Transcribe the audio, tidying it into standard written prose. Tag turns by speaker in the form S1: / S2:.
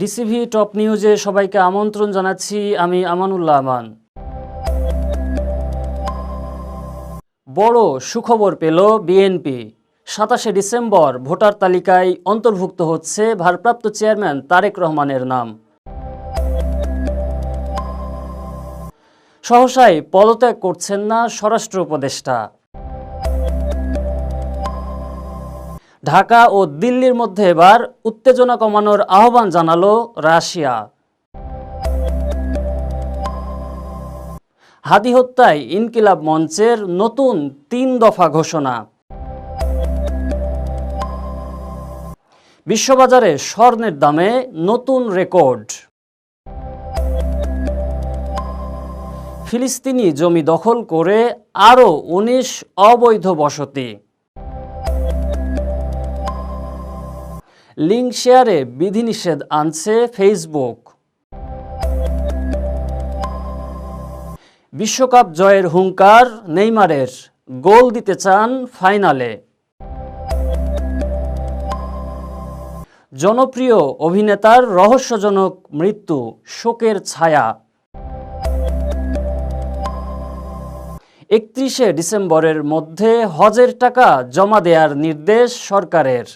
S1: ডিসিভি top নিউজে সবাইকে আমন্ত্রণ জানাচ্ছি। আমি আমানুল্লাহ আমান। বড় সুখবর পেল বিএনপি। 27শে ডিসেম্বর ভোটার তালিকায় অন্তর্ভুক্ত হচ্ছে ভারপ্রাপ্ত চেয়ারম্যান তারেক রহমানের নাম। সহসাই পদত্যাগ করছেন না স্বরাষ্ট্র উপদেষ্টা। ঢাকা ও দিল্লির মধ্যে এবার উত্তেজনা কমানোর আহ্বান জানালো রাশিয়া। হাদি হত্যায় ইনকিলাব মঞ্চের নতুন 3 দফা ঘোষণা। বিশ্ববাজারে স্বর্ণের দামে নতুন রেকর্ড। ফিলিস্তিনি জমি দখল করে আরও 19 অবৈধ বসতি। লিঙ্ক শেয়ারে বিধিনিষেধ আনছে ফেসবুক। বিশ্বকাপ জয়ের হুঙ্কার নেইমারের, গোল দিতে চান ফাইনালে। জনপ্রিয় অভিনেতার রহস্যজনক মৃত্যু, শোকের ছায়া। 31শে ডিসেম্বরের মধ্যে হজের টাকা জমা দেওয়ার নির্দেশ সরকারের।